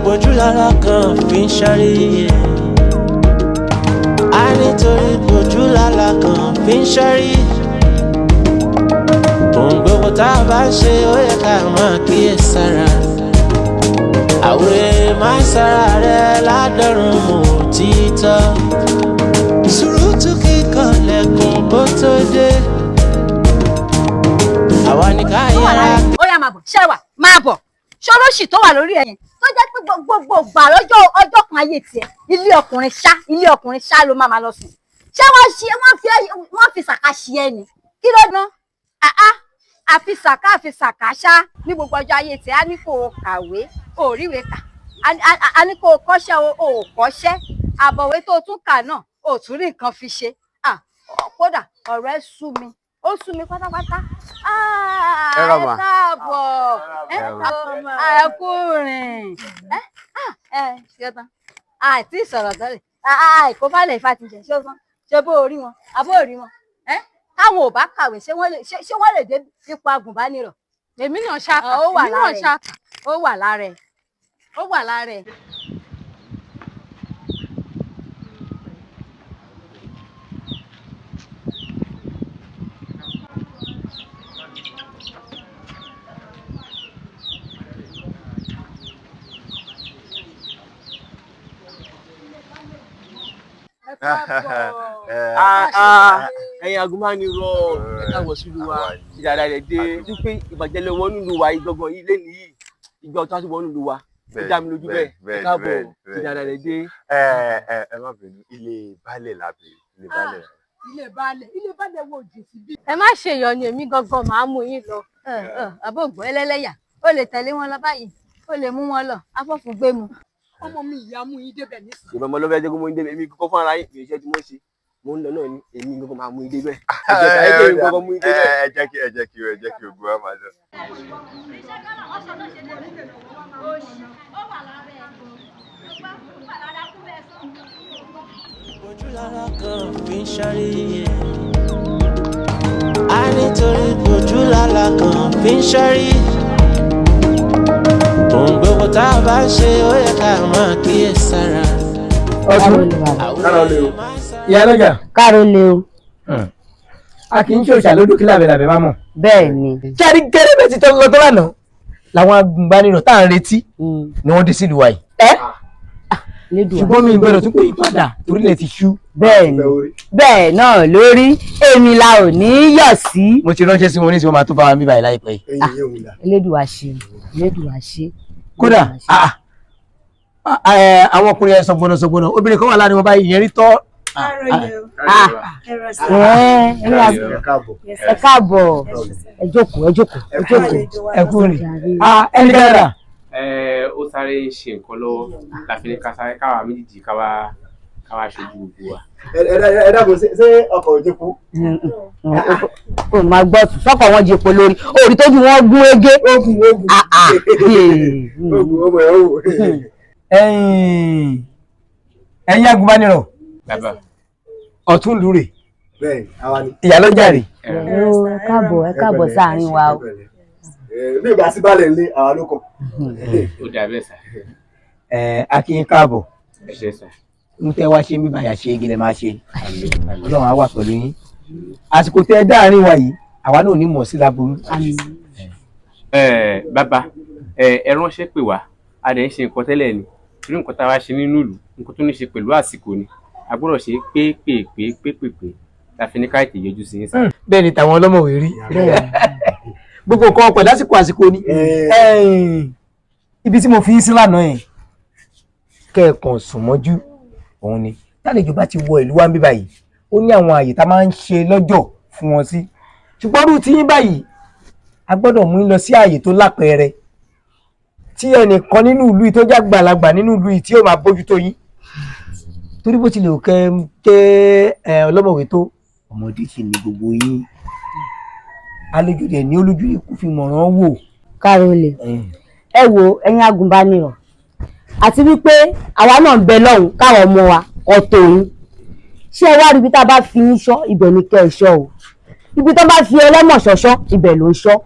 bójú lára kan fi ń ṣáre a nítorí bójú lára kan fi ń ṣáre ohun gbogbo tá a bá ṣe ó yẹ ká máa kíyèsára àwòrán máa sára rẹ ládọ́rùn mọ́ òtítọ́ sùúrùtù kíkan lẹ́kùn kó tó dé àwa ní ká yára. ó yá máa bọ̀ ṣẹ́wà máa bọ̀ ṣọ́lọ́ṣì tó wà lórí ẹ̀yìn tó jẹ́ pé gbogbo gbà lọ́jọ́ ọjọ́ kan ayé tiẹ̀ ilé ọkùnrin ṣá ló máa lọ sùn ṣé wọ́n fi sàkà ṣí ẹ ni kí ló dán àfi sàkà ṣá ní gbogbo ọjọ́ ayé tiẹ̀ á ní kó o kàwé o ríwèé kà á ní kó o kọ́ṣẹ́ o ò kọ́ṣẹ́ àbọ̀wé tó tún kà náà o tún rí nǹkan fi ṣe kódà ọ̀rọ̀ ẹ sú mi ó sú mi pátápátá. ẹ káàbọ̀ ẹkùnrin ṣetán àti ìsọ̀rọ̀ tọ́lẹ̀ àìkóbálẹ̀ Ifá ti jẹ ṣé bó orí wọn àbó orí wọn táwọn ò bá kàwé ṣé wọ́n lè dé ipò agùnbánirọ̀. èmi náà ṣáàkà ó wà lára ẹ̀. ẹ̀yin agùnbánirọ̀ ẹ káàbọ̀ sílùú wa ìdàdà rẹ̀ dé wípé ìbàjẹ́ lọ wọ́n nílùú wa ìgbọ̀ngàn yìí lẹ́nu yìí ìgbà ọ̀tún àti wọ́n nílùú wa ó dá mi lójú bẹ́ẹ̀ ẹ káàbọ̀ ìdàdà rẹ̀ dé. ẹ má bínú ilé baálẹ̀ lábẹ́ ilé baálẹ̀. ilé baálẹ̀ wo jù sí bí. ẹ má ṣe ìyọnu èmi gangan màá mú yín lọ àbògbọ́ ẹlẹ́lẹ́yà ó lè tẹ̀lé wọn lọ báyìí ó lè mú wọn lọ afọ́fún gbé mu. ọmọ mi ìyá mú yín débẹ̀ nísìnyí. ìbọn ọmọ ló fẹ́ jẹ́ kó mú yín débẹ̀ èmi kọ́kọ́ fún ara yín kì í ṣe tí mo ṣe mo ń lọ náà ni èmi gbogbo máa mú yín débẹ̀. ẹ jẹ́ kí ogun wa máa lọ. bójú lára kan fi ń ṣáre a nítorí bójú lára kan fi ń ṣáre ohun gbogbo tá a bá ṣe ó yẹ ká máa kíyèsára. ìyá lọ́jà. káàró lé o. a kì í ṣe òòṣà lódò kí làbẹ̀làbẹ̀ máa mọ̀. bẹ́ẹ̀ ni. kẹ́rí gẹ́rẹ́ bẹ́ẹ̀ ti tọ́ lọ tó lánàá làwọn agùnbánirọ̀ tá à ń retí ni wọ́n dé sílùú wa yìí. ṣùgbọ́n mi gbọ́dọ̀ tún pé ìpadà orílẹ̀ ti ṣú. bẹ́ẹ̀ ni bẹ́ẹ̀ náà lórí èmi la ò ní yọ̀ sí. mo ti ránṣẹ́ sí wọn ní tí wọ́n máa tó bá wa ń bí báyìí láìpẹ́ yìí. Elédùà ṣe Elédùà ṣe. kódà àwọn ọkùnrin ẹ̀ sọ̀gbọ̀nà obìnrin kan wà láàrin wọn báyìí ìyẹn rí tọ́. ẹ káàbọ̀ ẹ jókòó ẹ kú rìn ẹni dáadáa. ó sáré ṣe nǹkan lọ́wọ́ láfi ní káwa méjìjì káwa ṣojú gbogbo wa. ẹ dábò ṣé ọkọ̀ ò jẹ́po. o máa gbọ́ sọ́kọ̀ wọn jẹ́po lórí orí tójú wọn gún égé. ogun ọmọ ẹ̀ wò. ẹ̀yin agùnbánirọ̀ ọ̀tún lù rè ìyálọ́jà rè. ẹ káàbọ̀ sáàrin wa o. bí ìgbà sí balẹ̀ ní àwọn ló kọ. ó dà bẹ́ẹ̀ sà. a kí yín káàbọ̀. ẹ ṣé sà. mo tẹ́ wá ṣe mí báyà ṣe igi lẹ máa ṣe ọlọ́run á wà pẹ̀lú yín àsìkò tẹ́ dáàrin wa yìí àwa náà ò ní mọ̀ sí láburú. bàbá ẹ ránṣẹ́ pè wá a dẹ̀ ń ṣe nǹkan tẹ́lẹ̀ ni irú nǹkan tá a wá ṣe nínú ìlú nǹkan tó ní ṣe pẹ̀lú àsìkò ni a gbọ́dọ̀ ṣe pépèpé la fi ní ká ètè yọjú sí yín sá. bẹ́ẹ̀ ni tàwọn ọlọ́mọwé rí gbogbo nǹkan pẹ̀lú àsìkò ni ibi tí mo fi ń sí lánàá yẹn kẹ́ẹ̀kan sùn mọ́jú òun ni tálejò bá ti wọ ìlú wa ń bí báyìí ó ní àwọn àyè tá máa ń ṣe lọ́jọ́ fún wọn sí ṣùgbọ́n rú tí yín báyìí a gbọ́dọ̀ mú yín lọ sí àyè tó lápẹẹrẹ tí ẹnìkan nínú ìlú yìí tó jẹ́ àgbàlagbà nínú ìlú yìí tí ó máa bójútó yín torí bó tilẹ̀ kẹ́ ọlọ́mọwé tó ọmọdé sì ni gbogbo yín àlejò dẹ̀ ní olójú ikú fi mọ̀ràn wò. Kárólé ẹ wo ẹ̀yin agùnbánirọ̀ àti wípé àwa náà ń bẹ lọ́hùn káwọn ọmọ wa ọ̀tọ̀ yín ṣé ẹ wá rí ibi tá a bá fi yín ṣọ́ ibẹ̀ ní kẹ́ ẹ ṣọ́ o ibi tó bá fi ẹlẹ́mọ̀ ṣọ̀ṣọ́ ibẹ̀ ló ń ṣọ́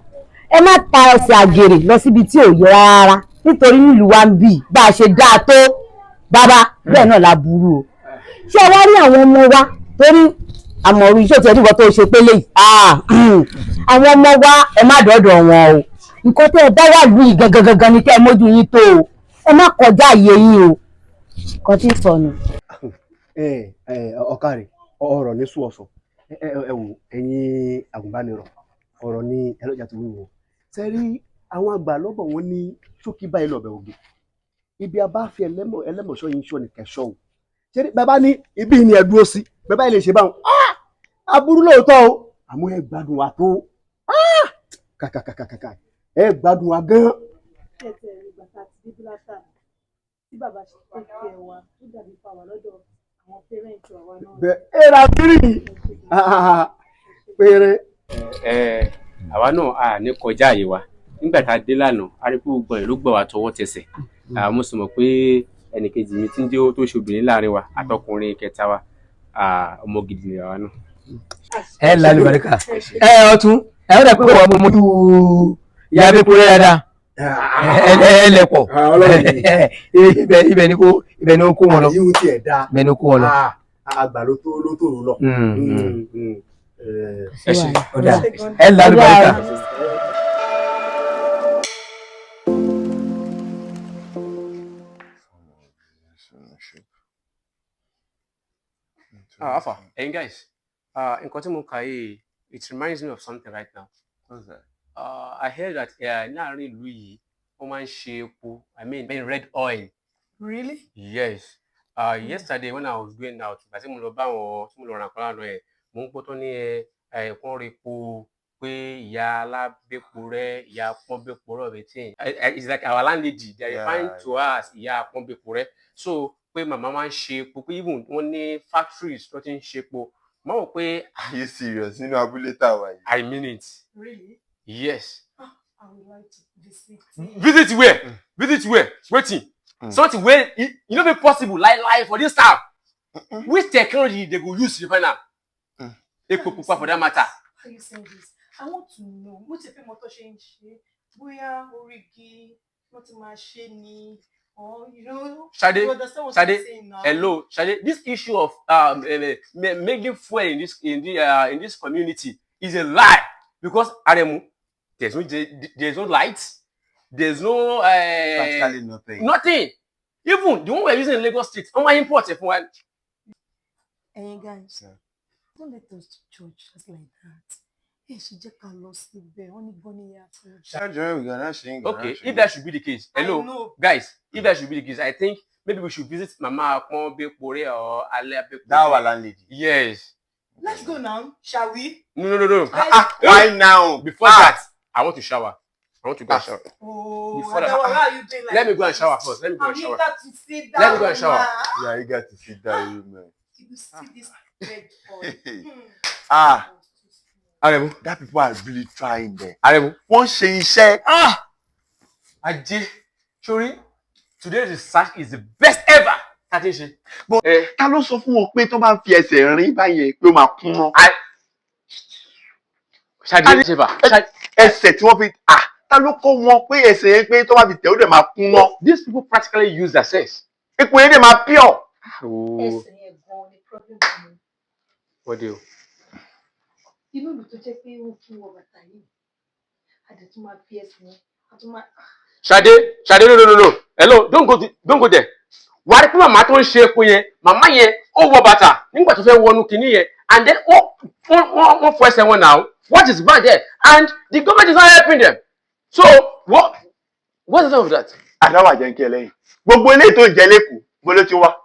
ẹ má ta ẹsẹ̀ àgèrè lọ síbi tí ò yẹ rárá nítorí nílùú wa ń bì bá a ṣe dáa tó bàbá bẹ́ẹ̀ náà la burú o ṣé wá rí àwọn ọmọ wa torí àmọ̀rú iṣẹ́ tí ẹ̀dínwó tó ṣe pélé àwọn ọmọ wa ẹ má dọ́dọ̀ wọn o nǹkan tẹ́ ẹ bá wà lù yìí gangan ni kẹ́ ẹ mójú yín tó o ẹ má kọjá àyè yín o kan tí ì sọnù. ọ̀kàrẹ̀ ọ̀rọ̀ ní sùọ̀sọ̀ ẹ wò ẹ̀yin àgùnbánirọ̀ ọ̀rọ̀ ní ẹlọ́jà tó wúwo sẹ́rí àwọn àgbà lọ́bọ̀ wọn ní ṣókí báyìí lọ́bẹ̀ ògè ibi abáfi ẹlẹ́mọ̀ṣọ́ yìí ń ṣọ́ ní kẹṣọ́ o ṣé bàbá ní ibi ni ẹ dúró sí bàbá yìí lè ṣe báwọn aburú lóòótọ́ o àmọ́ ẹ gbádùn wa tó kàkàkàkàkà ẹ gbádùn wa gan. tí bàbá ṣe pé kí ẹ wá tó dàbí pa wà lọ́dọ̀ àwọn pẹ́rẹ́ǹtì àwa náà. bẹ́ẹ̀ ẹ ra kiri péré. àwa náà a ní kọjá àyè wa nígbà tá a dé lánàá a rí pé gbogbo ẹ̀ ló gbọ́ wa tọwọ́ tẹsẹ̀ mo sì mọ̀ pé ẹnìkejì mi tí ń jẹ́ tó ṣe obìnrin láàrin wa àtọkùnrin kẹta wa ọmọ gidi ni àwa náà. ẹ lálẹ́ bàríkà ọtún ẹ ó dà pé wọ́n mojú ìyá abẹ́kú rẹ̀ dáadáa ẹ lẹ̀pọ̀ ibẹ̀ ni ó kó wọn lọ ibẹ̀ ni ó kó wọn lọ. àgbà ló tó lọ. ẹ lálẹ́ bàríkà. Alpha, hey guys, nǹkan tí mo kà yìí, it reminds me of something right now. What's that? I heard that láàrin ìlú yìí, wọ́n máa ń ṣe epo, I mean red oil. Really? Yes. Yesterday when I was going out, àti mo lọ bá wọn, tí mo lọ ràn kọ́ lánàá ẹ̀, mo ń gbọ́ tó ní ẹ̀ẹ̀kan rí epo pé ìyá alábẹ́po rẹ̀, ìyá pọ́nbẹ́po rẹ̀ ọ̀bẹ tí it's like our landlady, they are referring to us ìyá pọ́nbẹ́po rẹ̀. So pé màmá máa ń ṣe epo pé even wọ́n ní factories tó ti ń ṣe epo. Mo mọ̀ pé Are you serious? Nínú abúlé tá a wà yìí. I mean it. Really? Yes. I would like to visit. Visit where? Visit where? Waiting. Something where it no be possible like for this time. Which technology they go use to find out? Epo for that matter. How are you saying this? I want to know. Mo ti fi mọ́tò ṣe ń ṣe bóyá orígi wọ́n ti máa ṣe ni or you know. Shade, you understand what I'm saying now? hello, Shade. This issue of making fuel in this community is a lie because Aremu, there's no lights, there's no Practically nothing. nothing. Even the one we're using in Lagos State, on my import if one. Hey guys, don't let us to church just like that. Hey, she just can lose the bed. Only bunny here. Okay, if that should be the case, hello, guys. If that should be the case, I think maybe we should visit Mama Akpon-Bekpore or Ale Bekpore. That our landlady. Yes. Let's go now, shall we? No. Why now? Before that, I want to shower. I want to go and shower. Oh, Before Adawa, that, how are you doing like let me go and this? shower first. Let me go I'm and shower. eager to sit down. Let me go and shower. now. Yeah, you got to sit down, you man. You see this bed for Aremu. That people are really trying there. Aremu. Wọ́n ṣe iṣẹ́. Ajé. Sorry. Today's research is the best ever. Tatinse. But ta ló sọ fún wọn pé tó bá ń fi ẹsẹ̀ rìn báyẹn pé ó máa kún mọ́? Shade Sheba. Ẹsẹ̀ tí wọ́n fi ta ló kọ́ wọn pé ẹsẹ̀ yẹn pé tó bá fi tẹ̀ ó dẹ̀ máa kún mọ́? These people practically use their sense. Epo yẹn dẹ̀ máa pure. ẹsẹ̀ yẹn gan-an ni problem fún mi. What do you? Inú mi tó jẹ́ pé ó fún wọ bàtà yìí, a dẹ̀ tún máa fi ẹsẹ̀ yẹn, a tún máa. Shade, no. Hello, don't go there. Wà á rí pé màmá tó ń ṣe epo yẹn, màmá yẹn ó wọ bàtà nígbà tó fẹ́ wọnú kinní yẹn, and then wọ́n fọ ẹsẹ̀ wọn now. What is bad there? And the government is not helping them. So what's the of that? Àdáwà jẹ́ ń kí ẹ lẹ́yìn. Gbogbo eléyìí tó jẹ lẹ́kọ̀ọ́, bó ló ti wá?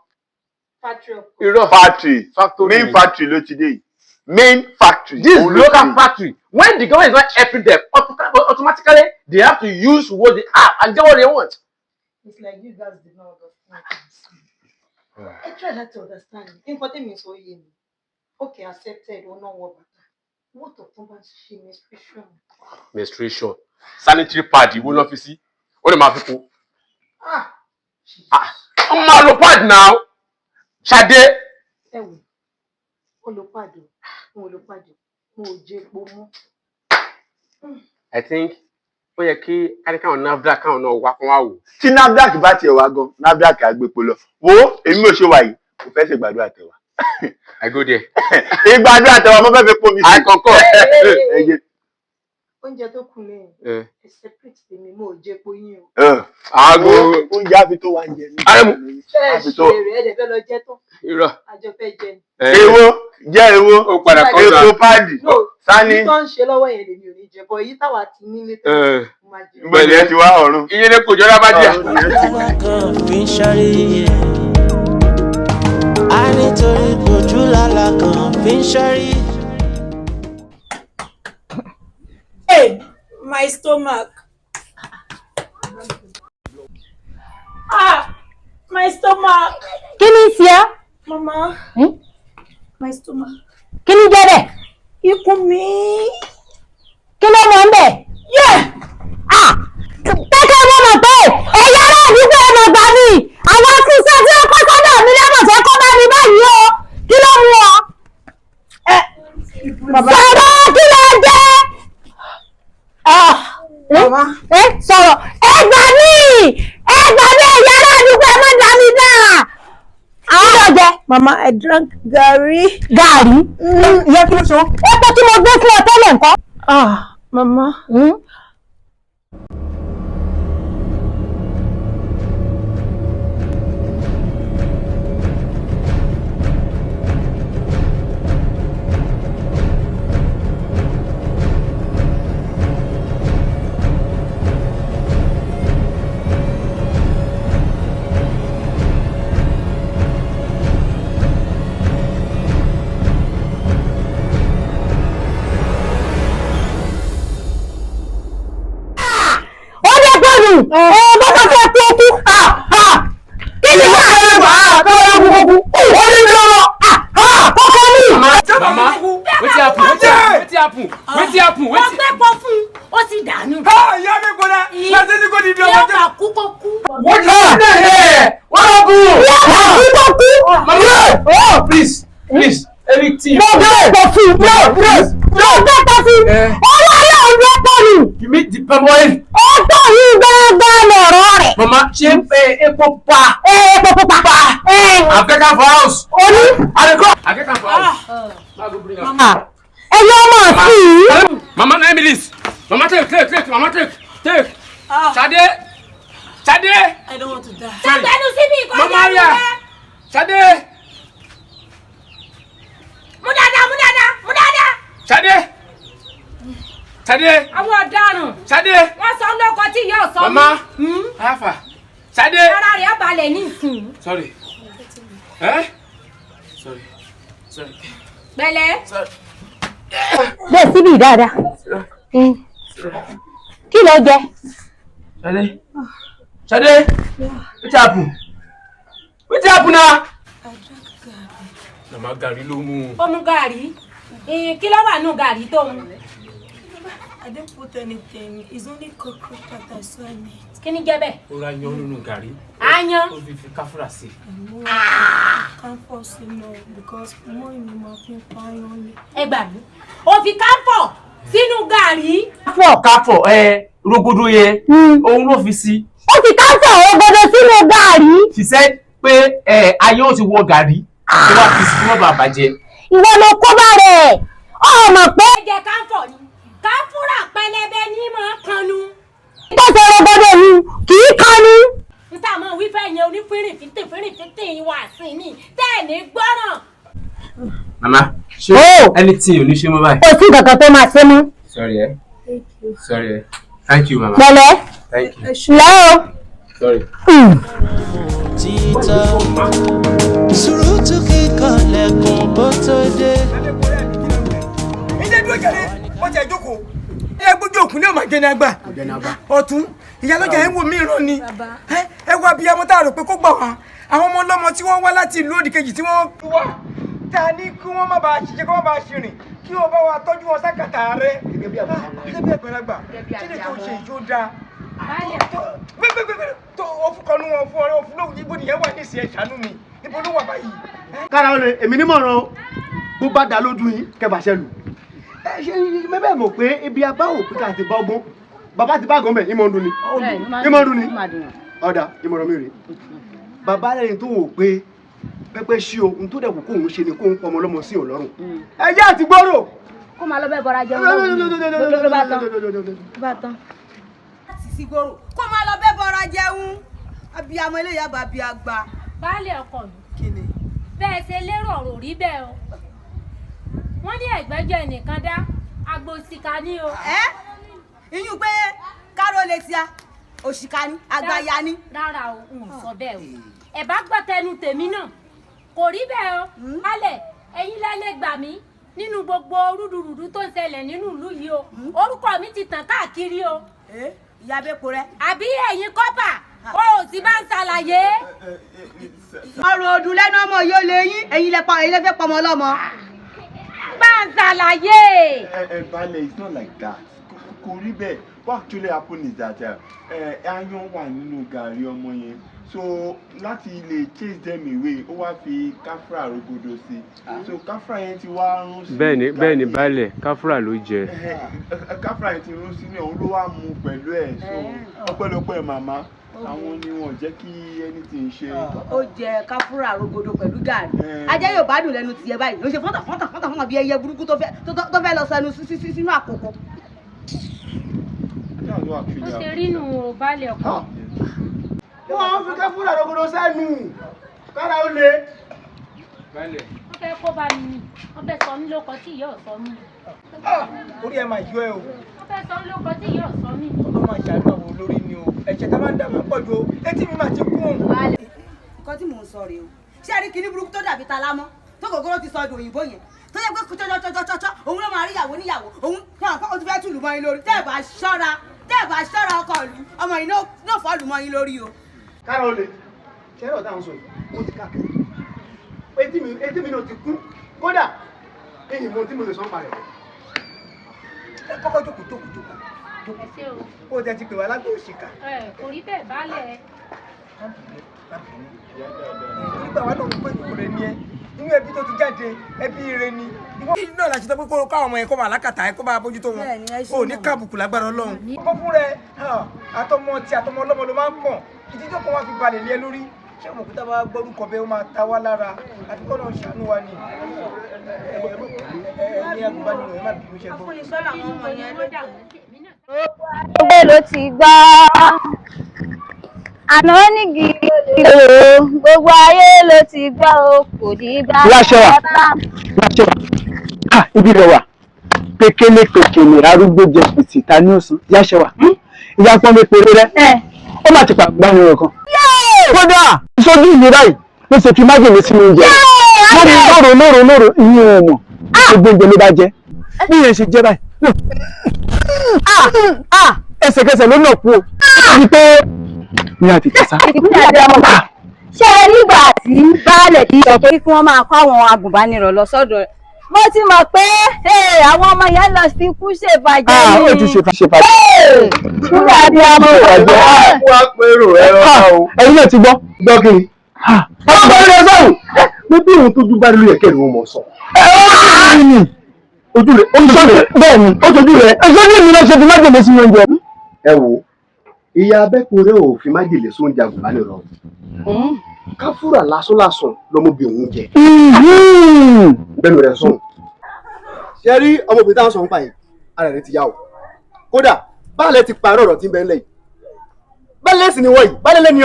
Factory. Main factory ló ti dé yìí. Main factory. This local factory. When the government is not helping them, automatically they have to use what they have and get what they want. It's like you guys did not understand. I try not to understand. Important means what you mean. Okay, accepted or not what bàtà. What of somebody she menstruation? Menstruation. Sanitary pad, you will not see. What am I people? I'm not a pad now. Shade. Ewo. Olopado. Mo jẹ epo mọ́. I think ó yẹ kí káríkáwọn NAFDAC káwọn náà wá kán wá wò. tí NAFDAC bá tiẹ̀ wá gan NAFDAC àgbépo lọ wo èmi ò ṣe wà yìí kò fẹ́ ṣe gbàdúrà tẹ̀wá. I go there. ìgbàdúrà tẹ̀wá mo fẹ́ fi pomi sí. àkọ́kọ́. Oúnjẹ tó kù lẹ́yìn ẹ separate tèmi mo jẹ epo yín o. àgbo oúnjẹ àfi tó wà ń jẹ ní. ṣe èrè ẹ̀dẹ̀ fẹ́ lọ jẹ́ tán. irọ́. àjọ fẹ́ jẹ ni. èwo jẹ́ èwo èpo páàdì sani. tó ń ṣe lọ́wọ́ yẹn lèmi ò ní jẹ bọ́ èyí táwa ti nílé tó máa jẹ. ìbẹ̀lẹ̀ ti wá ọ̀run. iye ní kò jọra bá jà. fi ń ṣáré a nítorí ojú lálá kan fi ń ṣáré. Hey, my stomach. My stomach. Kí ni ṣe ẹ́? Mama. My stomach. Kí ni jẹ́ bẹ̀? Ikùn mi. Kí ló mọ̀ ń bẹ̀? Kẹ́kẹ́ mọ̀ mọ̀ pé ẹ̀yà náà nígbà ẹ̀mọ̀ gbà mí. Àwọn akíṣẹ́ tí ó kọ́ sọ́dọ̀ mi lẹ́mọ̀ tó kọ́ bá mi báyìí o. Kí ló mú ọ? Sọ̀rọ̀ kí ló jẹ́? Sọ̀rọ̀ ẹgbà mí ẹ̀yà náà nígbà ẹ̀mọ̀ gbà mí náà. Kí ló jẹ? Mama, I drank gàrí. Gàrí? Ìyá kí ló ṣe wọ́n? Epo tí mo gbé fún ọ tẹ́lẹ̀ nǹkan. Mama. Bọ́bá fẹ́ tó kú. Kí ni wọ́n á lè wà á tó wọ́n kú kú? Ó ní lọ́wọ́. Kọ́kọ́ ní. Mama, wetin happen? Wetin happen? Wọ́n gbé pọ̀ fún ó sì dànù. Ìyá mi gbọ́dọ̀ láti ní kò ní di ọmọ Yóò kà kú kó kú. Wọ́n ti sọ ní ẹ̀ wọ́n lọ kú. Yóò kà kú kó kú. Mama, please, everything. Mo gbé pọ̀ fún. Mo gbé pọ̀ fún. Ọwọ́ yóò gbé pọ̀ nù. You mean the palm oil? Ọ̀pọ̀ yìí gbẹ́gbẹ́ lọ̀rọ̀ rẹ̀. Mama, ṣé epo pa? Epo pupa. African for house. Oní. African for house. Ẹyọ ọmọ sí i. Mama, 9 minutes. Mama, take. Mama, take. Ṣadé. I don't want to die. Ṣàgbẹ́nu síbi ìkọjá Mama, mi ya. rẹ̀. Ṣadé. Mú dáadáa. Ṣadé. Àwọn ọ̀daràn. Ṣadé. Wọ́n sọ lóko tí yóò sọ. Mama. Afa. Ṣadé. Ara rẹ̀ balẹ̀ ní ìsìn. Sorry. Sorry. Pẹ̀lẹ́. Bẹ́ẹ̀ síbi dáadáa. Kí ló jẹ? Ṣadé. Wetin happen na? Mama, gàrí ló mú. Ó mú gàrí. Kí ló wà nù gàrí tó mú? I didn't put anything. It's only cockroach that I saw in it. Kí ni jẹ́ bẹ́ẹ̀? Ó ra yan nínú gàrí. Ayan. Ó fi káfúrà sí. Can't force him no because more in my fin fine. Ẹ gbà mí. Ó fi káfọ̀ sínú gàrí. Káfọ̀ rogodo yẹ òun ló fi sí. Ó fi káfọ̀ rogodo sínú gàrí. She said pé ayé ó ti wọ gàrí tí wọ́n fi sí wọ́n bá bàjẹ́. Ìwọ ló kó bá rẹ̀. Ọmọ pé. Ẹ jẹ káfọ̀ ni. Káfúrà pẹlẹbẹ ní máa kanu. Tó ṣe rogodo yìí kì í kanu. Níta mọ̀ wífẹ́ yẹn onífìrìfìtì wà sí ni tẹ́ẹ̀ní gbọ́ràn. Mama, ṣé anything ò ní ṣe mọ́ báyìí? Kò sí kankan tó máa ṣe mú. Sorry. Thank you, Mama. Pẹ̀lẹ́. Thank you. Lẹ́ o. Sorry. Títọ́ sùúrùtù kíkan lẹ́kùn bó tó dé. Ilé dúró jẹrẹ, wọ́n ti ẹ̀jókòó. Ẹ gbójú òkun ní ọmọ jẹni àgbà. Ọ̀tún, ìyálọ́jà ẹ̀ ń wò mí ìran ni. Ẹ wá bí amọ́ tá a rò pé kó gbà wá. Àwọn ọmọ ọlọ́mọ tí wọ́n wá láti ìlú òdìkejì tí wọ́n wá. Ta ní kí wọ́n má bàa ṣiṣẹ́ kí wọ́n bá ṣìrìn kí wọ́n bá wa tọ́jú wọn sákàtà rẹ̀. Gẹ́gẹ́ bí àgbàlagbà, kí ni tó ṣe ìjó dáa? Gbẹ́gbẹ́gbẹ́ tó ọfúnkọ̀nù wọn fún ọ̀rẹ́ òfin lóhùn ibo nìyẹn wà ní ìsìn ẹ̀ ṣàánú mi. Ibo ló wà báyìí? kára ọ̀rẹ́ èmi nímọ̀ràn o bó bá dá lójú yín kẹbàṣẹ lù. Ẹ ṣe mẹ́bẹ̀ mọ̀ pé ibi abá òpin àti bọ́gbọ́n bàbá ti bá gọ́ọ̀mẹ̀ ìmọ̀ ọdún ni ìmọ̀ ọdún ni ọ̀dà ìmọ̀ràn mi rèé bàbá lẹ́yìn tó wò pé pẹ́pẹ́ sí o n tó dẹ̀ kó òun ṣe ni kó ń pọmọ lọ́mọ sí òun lọ́rùn ẹjẹ́ àti gbọ́rọ̀. kó máa lọ bẹ́ẹ̀ bọ́ra jẹun lọ́wọ́ ló bá tán. láti sí gbòòrò kó máa lọ bẹ́ẹ̀ bọ́ra jẹun abiyamọ eléyà bá bí àgbà. baálé ọkọ mi bẹ́ẹ̀ ṣe lérò ọ̀rọ̀ rí bẹ́ẹ̀ o wọ́n ní ẹ̀gbẹ́jọ́ ẹnìkan dá agbo òṣìkà ní o. iyún pé káró lè tíya òṣìkà ní àgbàyà ní. rárá o n ò sọ bẹ́ẹ̀ o ẹ bá gbọ́ tẹnu tèmi náà kò rí bẹ́ẹ̀ o alẹ̀ ẹ̀yin lẹ́lẹ́ gbà mí nínú gbogbo rúdurùdu tó ń ṣẹlẹ̀ nínú ìlú yìí o orúkọ mi ti tàn káàkiri o. ìyá bẹ́pọ̀ rẹ. àbí ẹ̀yin kọ́pà o ò sì bá ń ṣàlàyé. ọrùn òdùn lẹ́nu ọmọ yóò lè yín ẹ̀yin lẹ fẹ́ pọmọ ọlọ́mọ. bá ń ṣàlàyé. Balẹ̀, it's not like that. Kò rí bẹ́ẹ̀. What actually happened is that aáyán wà nínú gàrí ọmọ yẹn. So láti lè chase them away, ó wá fi káfúrà rogodo sí. So káfúrà yẹn ti wá rún sí. Bẹ́ẹ̀ni baálẹ̀ káfúrà ló jẹ. Káfúrà yẹn ti rún sí ní òun ló wá mú pẹ̀lú ẹ̀. So ọpẹ́lọpẹ́ màmá àwọn ni wọn jẹ́ kí anything ṣe. ó jẹ káfúrà rogodo pẹ̀lú gàrí ajá yóò bá dùn lẹ́nu tiẹ̀ báyìí ló ṣe fọ́ntà bí ẹyẹ burúkú tó fẹ́ lọ sẹnu sínú àkókò. ó ṣe rí nù baálé ọkọ. wọ́n fi káfúrà rogodo sẹ́nu kára ó le. wọ́n fẹ́ kó bá mi ni wọ́n fẹ́ sọ mí lóko tí ìyá ò sọ mí. orí ẹ máa yọ ẹ o. wọ́n fẹ́ sọ mí lóko tí ìyá ò sọ mí. ọmọ ìṣàlù àwọn olórí ni o ẹ̀jẹ̀ tá máa ń dà máa pọ̀ ju o etí mi máa ti kún. nǹkan tí mò ń sọ rèé o ṣé ẹ rí kinní burúkú tó dàbí ta lámọ́ tó gògóró ti sọ ọdún òyìnbó yẹn tó yẹ pé tọ́tọ́tọ́tọ́ òun ló máa rí ìyàwó níyàwó òun náà kó o ti fẹ́ tùlù mọ́ yín lórí tẹ́ ẹ̀ bá ṣọ́ra ọkọ ìlú ọmọ yìí náà fọ́ lù mọ́ yín lórí o. kára ó le ṣé ẹ̀rọ táwọn sọ yìí ó ti káàkiri etí mi náà ti kún kódà èyí mo tí mo lè sọ ń parẹ́ ẹ kọ́kọ́ jókòó ó jẹ́ ti pè wá lágbó òṣìkà. kò rí bẹ́ẹ̀ baálẹ̀. nígbà wà lóun pé ìkòrè ni ẹ nínú ẹbí tó ti jáde ẹbí ire ni. ìwọ náà láti tọ́ pé kó káwọn ọmọ yẹn kó máa lákàtà ẹ kó máa bójútó wọn ò ní kábùkù lágbára Ọlọ́run. ọkọ fún rẹ àtọmọ ọlọ́mọ ló máa ń pọ̀ ìdíjọ́ kan wá fi balẹ̀ lé ẹ lórí ṣé ọmọ òkúta bá gbọ́rúkọ bẹ́ẹ̀ ó máa ta wá lára àti kọ́ náà ṣàánú wa ni. ní agùnbánirò ẹ má bínú ṣe gbọ́. afúnisọ́lá àwọn ọmọ yẹn ló dà gbogbo ló ti gbọ́ àná nígi gbogbo ayé ló ti gbọ́ o kò ní gbà. láṣẹ wa ibi rẹ wà pékélé arúgbó jẹ pèsè ta ní òsán yáṣẹ wa ìyá pọn mi péré rẹ ó má ti pa gbàmìíràn kan. kódà sójú ìlú báyìí ló ṣe fi májèlé sínú oúnjẹ lóru ìyẹn ò mọ gbogbo oúnjẹ ló bá jẹ bí yẹn ṣe jẹ báyìí ẹsẹ̀kẹsẹ̀ ló nà kú o ní pé ní àti tẹ̀sán. ṣé ẹ nígbà tí baálẹ̀ ti sọ pé kí wọ́n máa kó àwọn agùnbánirọ̀ lọ sọ́dọ̀ rẹ̀ mo ti mọ̀ pé àwọn ọmọ yẹn lọ sí kú ṣèbàjẹ́ ni. ó ti ṣèbàjẹ́. kúrò àbí ọmọ ìbàjẹ́ wá pérò ẹ̀rọ o. ẹ̀yin náà ti gbọ́. gbọ́ kí ni. ọmọ ilé sọ̀rọ̀ pé bí òun tójú bá rí lóye kẹ́rin wọn mọ̀ sọ. ojú rẹ̀ bẹ́ẹ̀ ni ó tójú rẹ̀ ẹ̀sọ́jú mi náà ṣe fi májèlé sínú oúnjẹ. ẹ wo ìyá abẹ́kùnrin ò fi májèlé sóúnjẹ agùnbánirọ̀ káfúrà lásánlásán lọmọbìnrin òun jẹ bẹ́ẹ̀ni rẹ̀ sùn. ṣe rí ọmọbìnrin táwọn sọ ń pa yìí ara rẹ̀ ti yá o kódà báàlẹ̀ ti parí ọ̀rọ̀ tí ń bẹ ńlẹ̀ yìí báàlẹ̀ sì ni wọ́n yìí báàlẹ̀ lẹ́ni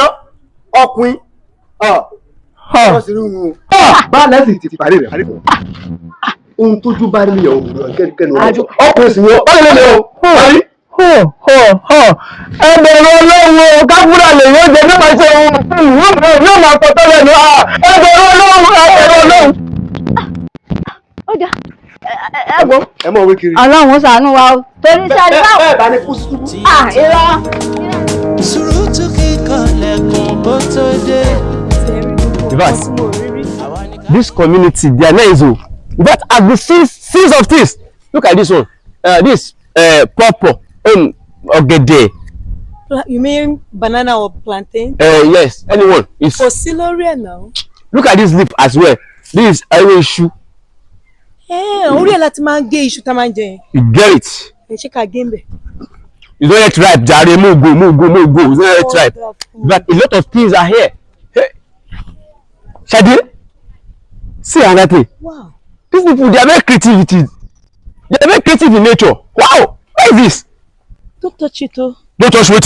ọkùnrin ọ̀rọ̀ sì rí wọn báàlẹ̀ sì ti parí rẹ̀ ohun tójú bá rí ìyàwó kẹ́ni ọkùnrin sì ni báàlẹ̀ lẹ́ni parí. ẹgbẹ̀rún olówó káfúrà lè yóò jẹ nípa ṣe yóò máa pọ̀tọ́ lẹ́nu ẹgbẹ̀rún olówó. ó jà ẹ̀gbọ́n ẹ mọ̀ wí kiri. Ọlọ́run ṣàánú wa o torí sáré báwo. bẹ́ẹ̀ bá ní kú sí. irọ́. Sùúrù kíkan lẹ́kùn bó tó dé. This community, their names, but at the seeds of this, look at this one. This purple. Ogede. You mean banana or plantain? Yes, anyone. It's Fossiloria now. Look at this leaf as well. This is a issue. Orí ẹ̀ láti máa ń gé iṣu tá máa ń jẹ. You get it. Ẹ ṣe ká gé ń bẹ̀. It's not yet ripe, Jare. Move go. It's not yet ripe. But a lot of things are here. Hey. Shadi, see another thing. Wow. These people, they are very creative. They are very creative in nature. Wow. What is this? Don't touch it, oh. Don't touch what?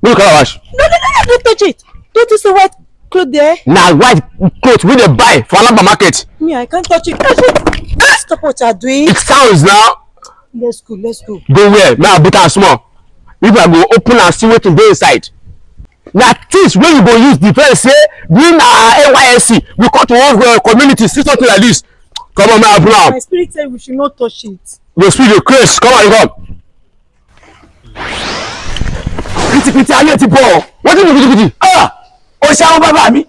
No, Kalabash. No, don't touch it. Don't you see white cloth there? Now, white clothes we dey buy for Alaba market. Me, I can't touch it. Stop what you are doing. It sounds now. Let's go. Go where? Now, but small. If I go open and see what is there inside. Now, things when you go use defense, say, during our NYSC, we come to one community, see something like this. Come on, my bro. My spirit said we should not touch it. Your spirit, your grace. Come on. Kìtìkìtì ayé ti bọ̀. Wọ́n ti bù kìtìkìtì. Ó ṣáwọ́ bàbá mi.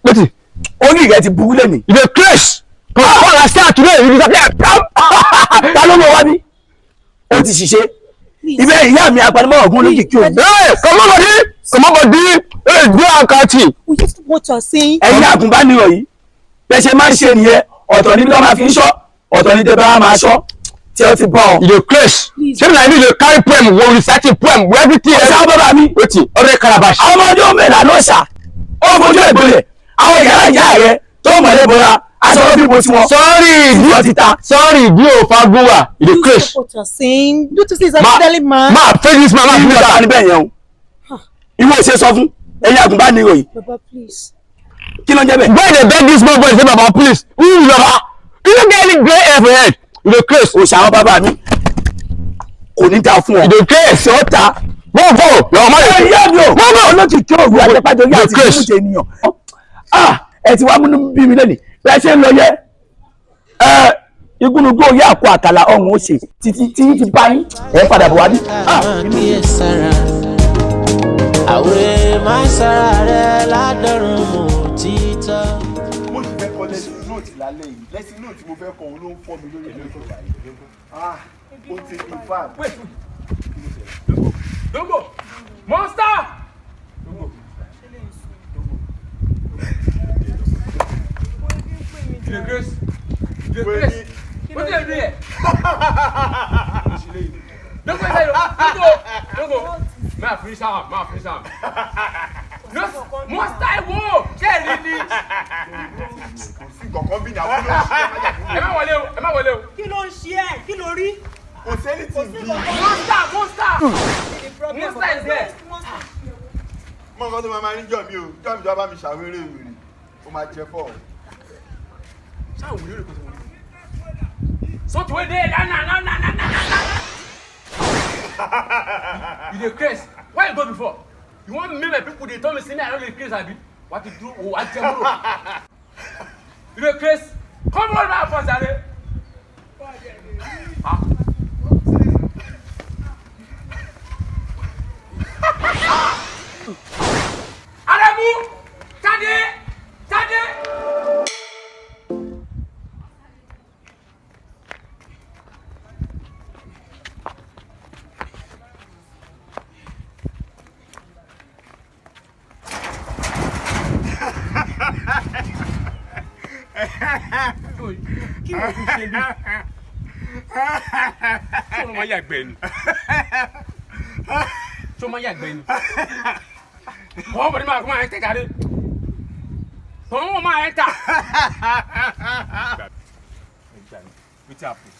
Lọ́tì. Orí rẹ̀ ti burú lẹ́nu. You dey craze. Come on, I start today. You disappear. Ta ló mọ̀ wá bí? Ó ti ṣiṣẹ́. Ibẹ̀ ìyá mi apanimọ̀ ọ̀gùn olókìkí òun. Come on, body. Hey, do akati. We just what you are saying. Ẹ̀yin àgùnbánirọ̀ yìí. Bẹ́ẹ̀ ṣe máa ń ṣe nìyẹn. Ọ̀tọ̀ níbi tó máa fi ń ṣọ́. Ọ̀tọ̀ ní tẹ́ bá máa ṣọ́. Tí ó ti bọ̀. You dey craze. Ṣé mi náà ní dey carry poem, wo recite poem, everything. Ó ṣáwọ́ bàbá mi. Wetin? Ọ̀rẹ́ Calabash. Àwọn ọmọdé òmìnira ló ṣà. Ó fojú ẹ̀gbọ́lẹ̀. Àwọn ìyá ìyá rẹ̀ tó mọ̀lẹ́ bọ́ra. Aṣọ wọn bí mo ti wọn. Sorry, bí o fagbówà. You dey craze. What you are saying. Don't you see it's accidentally man. Ma face this man. Ìlú ọ̀tá níbẹ̀ yẹn o. Ìwọ ṣe sọ fún ẹ̀yin àgùnbánirọ̀ yìí. Baba, please. Kí ló ń jẹ́ bẹ́ẹ̀? Why dey beg this small boy say baba please? Who is baba? You no get any grey hair for head. You dey craze. O ṣàwọn bàbá mi. Kò ní dáa fún ọ. You dey craze. Ṣé ó ta? Go. Your man Ẹ yá mi o. Olókìkí òru àtẹ́pájọ yá àti ìmúṣe ènìyàn. Ẹ ti wá múnú bí mi lẹ́nìí. Bẹ́ẹ̀ ṣe ń lọ yẹ. Igúnnugó yá àkó àkàlà ọ̀hún ó ṣe títí ti bá yín. Ẹ padà bọ̀ wá bí. Àwòrán máa ń sára rẹ̀ ládọ́rùn mọ́ títọ́. Mo ti fẹ́ kọ́ lẹ́sìn nóòtì lálẹ́ yìí. Lẹ́sìn nóòtì mo fẹ́ kọ́ òun ló ń fọ́ mi lórí ẹ̀mí tó wà yìí. Ó ti di fan. Dogo! Monster! The grace. What did you do here? Dogo! Ma finish am. Monster wo! Jerry ni. Kọ̀ọ̀kan bí ní àwọn olóòṣì. Ẹ má wọlé o. Kí ló ń ṣe ẹ́? Kí ló rí? Kò sẹ́ni tí bí. Monster is there. Mọ̀ nǹkan tó máa ń jọ mi o. Jọ́ mi jọ bá mi ṣàwérè ìwèrè. Ó máa jẹ fọ́. Ṣáà wòlé rẹ̀ kò tó wọlé. Sọ́tù wé dé na. You dey craze. Why you go before? You want me my people dey tell me say me I no dey craze abi? What to do? O wa jẹ mọ́rò. You dey craze? Come on now for Sare. Aramu! Tade! Kí ló ń ṣe bí? Ṣé o máa yàgbẹ́ ni? Wọ́n bọ̀ ní máa kó máa ń tẹ̀ kárí. Wọ́n máa ń tà. Wetin happen?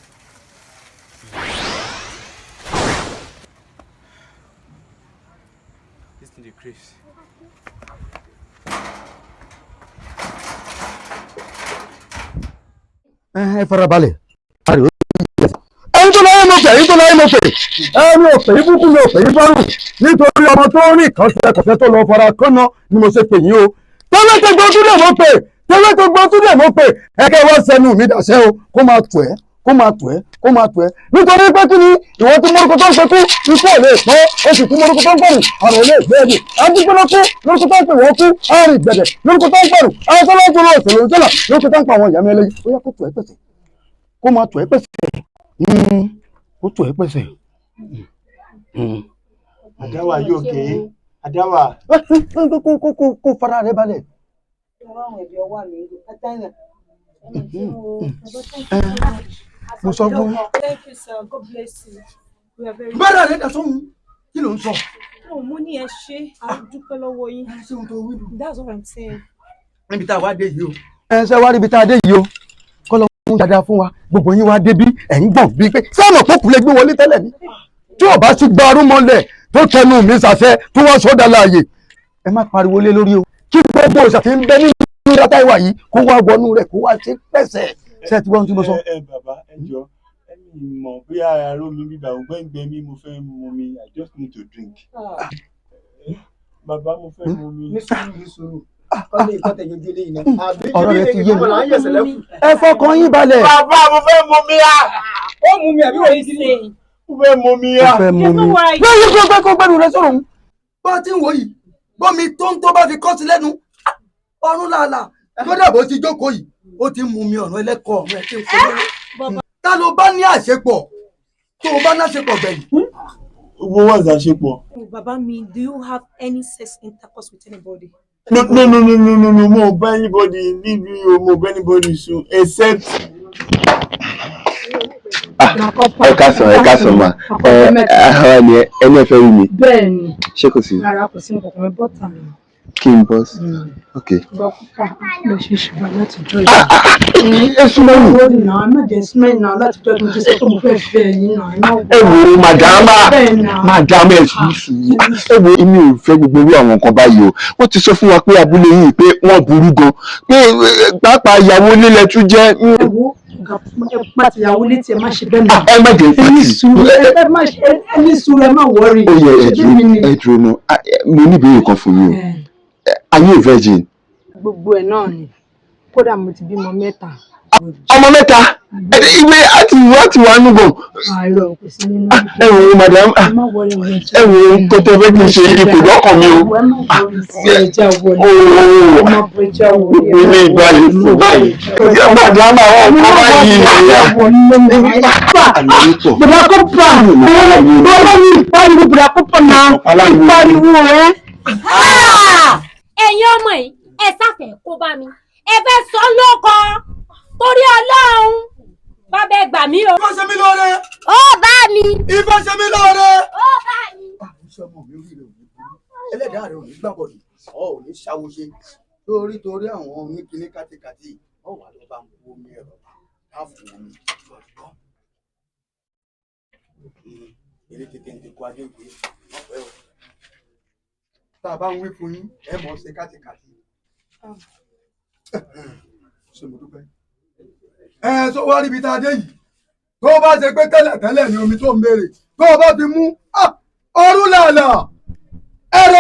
This thing dey craze. Ẹ farabalẹ̀. Ẹni tó láyé mo pè, ẹni tó láyé mo pè. Ẹni ò pè é búkú mi ò pè é fọ́rùn. Nítorí ọmọ tó rìn kan ṣe kọ̀fẹ́ tó lọ fara kánná ni mo ṣe pè yín o. Tẹ́lẹ̀ tó gbọ́ tún lè mo pè. Ẹ̀kẹ́ wọ́n sẹ́nu mi dàṣẹ́ o. Kó máa tù ẹ́. Nítorí pé kí ni ìwọ tí mọ́rúkọ tó ń pekú ikú ò lè pọ́. Ó sì tún mọ́rúkọ tó ń gbọ̀rù ọ̀rọ̀ ilé ìgbé ẹ̀dùn. Àdúgbò ló kú lórúkọ tó ń pè wọ́n kú. Àárín ìgbẹ̀dẹ̀ lórúkọ tó ń gbọ̀rù. Àwọn tó lọ́ọ́ gbọ́rọ̀ òṣèlú ìjọba lórúkọ tó ń pa àwọn ìyá mi ẹlẹ́yìn. Ó yẹ kó tù ẹ́ pẹ̀sẹ̀. Kó máa tù ẹ́ pẹ̀sẹ̀. Ó tù ẹ́ pẹ̀sẹ̀. Àdáwà yóò ké. Àdáwà. Kó fara rẹ balẹ̀. Mo sọ fún. Thank you, sir. God bless you. We are very Bẹ́ẹ̀ ni ẹ̀dá sóhun. kí ló ń sọ. mo ní ẹ ṣe àdúpẹ́ lọ́wọ́ yín. ṣé ohun tó wí lù. That's what I'm saying. níbi tá a wá dé yìí o. ṣé wá níbi tá a dé yìí o kọ́lọ́ fún dáadáa fún wa gbogbo yín wá débí ẹ̀ ń gbọ̀n bíi pé sáàmù tó kù lè gbé wọlé tẹ́lẹ̀ ni tí ò bá sì gba arúmọlẹ̀ tó tẹnu mi ṣàṣẹ tó wá sọ́dà láàyè ẹ má pariwo lé lórí o kí gbogbo òṣà tí ń bẹ nínú ìyàtá ìwà yìí kó wá wọnú rẹ̀ kó wá ṣe pẹ̀sẹ̀ ṣe ti wọ́n tí mo sọ. Bàbá ẹ jọ mọ̀ bí ara mi bíbá ògbẹ́ngbẹ́ mi mo fẹ́ mu mi I just need to drink. Bàbá mo fẹ́ mu mi. Ọ̀rọ̀ rẹ ti yé mi. Ẹ fọkàn yín balẹ̀. Bàbá mo fẹ́ mu mi à. Ó mú mi àbí wọ́n ti lè. Mo fẹ́ mu mi à. Mo fẹ́ mu mi. Bẹ́ẹ̀ni kó gbẹ́nu rẹ sọ̀rọ̀. Bá a ti ń wò yìí bọ́mi tó bá fi kọ́ sí lẹ́nu ọ̀run làálà kódà bó ti jókòó yìí ó ti mú mi ọ̀run ẹlẹ́kọ̀ọ́ ọ̀run ẹ̀ tí ń fún mi. Ta ló bá ní àṣepọ̀ tó o bá ní àṣepọ̀ gbẹ̀yìn. What was àṣepọ̀? Bàbá mi, do you have any sex intercourse with anybody? No, mo bá anybody níbi o, mo bá anybody so except. Ẹ káàsán ma ara ni ẹni ẹ fẹ́ rí mi. Bẹ́ẹ̀ni. Ṣé kò sí? Rárá kò sí nǹkan kan bọ́tà mi. Kí n bọ́ sí? Ok. Bọ́kúkà ló ṣe ṣùgbọ́n láti jọ ẹ súnmọ́ mi. Ẹ má jẹ́ súnmọ́ ìnà láti jọ ìmọ̀ jẹ́sẹ̀ tó mo fẹ́ fẹ́ yín náà. Ẹ wo madama ẹ sùúrù. Ẹ wo èmi ò fẹ́ gbogbo irú àwọn nǹkan báyìí o. Wọ́n ti sọ fún wa pé abúlé yìí pé wọ́n burú gan. Pé pàápàá ìyàwó lílẹ̀ tún jẹ́. Ẹ wo pàtì ìyàwó létí ẹ má ṣe bẹ́ẹ̀ náà. Ẹ má jẹ́ pàtì. Ẹni sùúrù ẹ má wọrí. Ó yẹ ẹ dúró náà. Mo ní ìbéèrè kan fún yín o. Are you a virgin? Gbogbo ẹ̀ náà ni kódà mo ti bímọ 3. Ọmọ 3 ìwé àti wà nùgbọ. Àìrọ̀ kò sí nínú. Ẹ wo madam ẹ wo kó tẹ fẹ́ kí n ṣe ipò lọ́kàn mi o. Ilé ìbáyìí fún báyìí. Madam àwọn ọkọ báyìí Bùdá kó pa bọ́lá mi pariwo bùdá kó pa náà pariwo rẹ. Ẹ̀yin ọmọ yìí ẹ sáfẹ́ kó bá mi ẹ fẹ́ sọ lóko torí Ọlọ́run bàbá ẹ gbà mí o. Ifá ṣe mí lóore. Ó bá mi. Ifá ṣe mí lóore. Ó bá mi. Ọmọ mi rí rẹ̀ ẹlẹ́dàá rẹ̀ ò ní gbàgbọ́ ni ọ̀ ò ní ṣàwòṣe torí àwọn oníkiní kátikàtì ọ̀ wà ló bá ń kó omi ẹ̀rọ ká fún omi. Eré tètè ń dekọ adé ìwé ọ̀pẹ́ o. Tá a bá ń wí fún yín ẹ mọ̀ ṣe kátikàtì. Ṣé mo dúpẹ́? Tó wá ríbi tá a dé yìí tó bá ṣe pé tẹ́lẹ̀ ni omi tó ń béèrè tó bá ti mú ọ̀run làálà ẹ̀rọ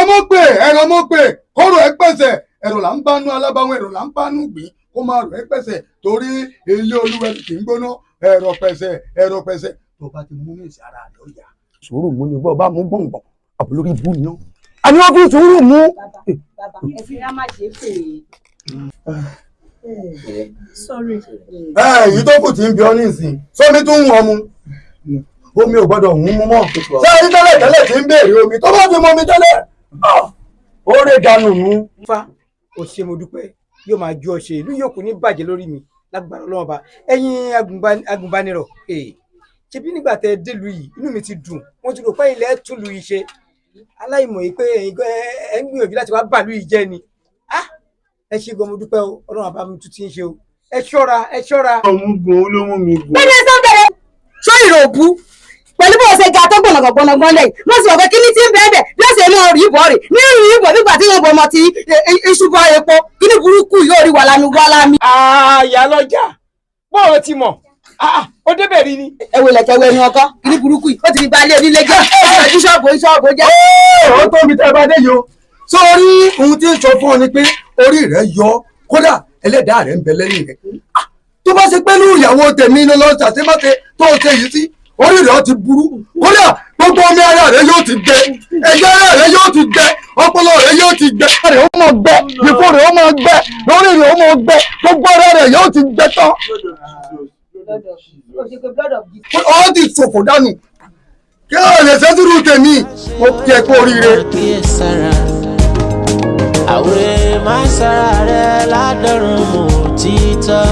mọ́ pé kóró ẹ pẹ̀sẹ̀ ẹ̀rọ là ń bánú alábáwọn ẹ̀rọ là ń bánú gbìn kó máa rọ̀ ẹ pẹ̀sẹ̀ torí ilé olúwẹ̀ kì í gbóná ẹ̀rọ pẹ̀sẹ̀ tó bá ti mú ní ìsì ara rẹ̀ ó yá. Sùúrù mú ni bọ́ bá mú gbọ̀ngbọ̀n àbúlórí bú ni ó. Àní wọ́n fi sùúrù mú. Bàbá ẹ fi rá má ṣe pè é. Sorry. Èyí tó kù tí ń bí ọ nísìn sómi tún ń wọ mu omi ò gbọ́dọ̀ hún mú mọ́ ṣé ẹni tẹ́lẹ̀ tí ń béèrè omi tó bá ti mọ omi tẹ́lẹ̀ ó rè dànù nù. Ifá ò ṣe mo dúpẹ́ yóò máa ju ọṣẹ ìlú yòókù ní bàjẹ́ lórí mi lágbára Ọlọ́run bá ẹ̀yin agùnbánirọ̀ ṣebí nígbà tẹ délùú yìí inú mi ti dùn mo ti rò pé ilẹ̀ tún lu iṣẹ́ aláìmọ̀ yìí pé ẹ̀ ń gbìyànjú láti wá bàlú yìí jẹ́ ni ẹ ṣe gan mo dúpẹ́ o Ọlọ́run àbá mi tún ti ń ṣe o ẹ ṣọ́ra. Ọmú gun olówó mi gun. Bẹ́ẹ̀ni sọ́bẹ̀rẹ̀ ṣó ìròbù pẹ̀lú bó ṣe ga tó gbọ̀nàgbọ̀nàgbọ̀n lẹ́yìn mo sì mọ̀ pé kíní tí ń bẹ́ẹ̀ bẹ́ẹ̀ bí ó ṣe ní orí ìbọn rè ní ìrìn ìbọn nígbà tí yóò bọ̀ ọmọ ti iṣu bọ epo kíní burúkú yóò rí wàlámi. Àyà lọ́jà bọ́ọ̀ ti mọ̀ ó débẹ̀ rí ni. ẹ wo ilẹ̀kẹ̀ wo ẹnu ọkọ kíní burúkú yìí ó ti fi balẹ̀ onílé jẹ́ ìṣọ́ọ̀bù jẹ́. Ó tó mi tẹ́ bá dé yìí o sórí ohun tí ń sọ fún ọ ni pé orí rẹ yọ kódà ẹlẹ́dàá rẹ ń bẹ lẹ́yìn rẹ tó bá ṣe pé ní ìyàwó tèmi ló lọ ṣàṣemáṣe tó ṣe yìí sí orí rẹ ti burú kódà gbogbo omi ara rẹ yóò ti gbẹ ẹ̀jẹ̀ ara rẹ yóò ti gbẹ ọpọlọ rẹ yóò ti gbẹ rẹ ó mọ gbẹ ìfọ rẹ ó mọ gbẹ lórí rẹ ó mọ gbẹ gbogbo ara rẹ yóò ti gbẹ tán ọ ti ṣòfò dànù kí ọ lè ṣe dúró tèmi mo jẹ kó oríire. Àwẹ̀ máa ń sára rẹ̀ ládọ́rùn mọ́ títọ́.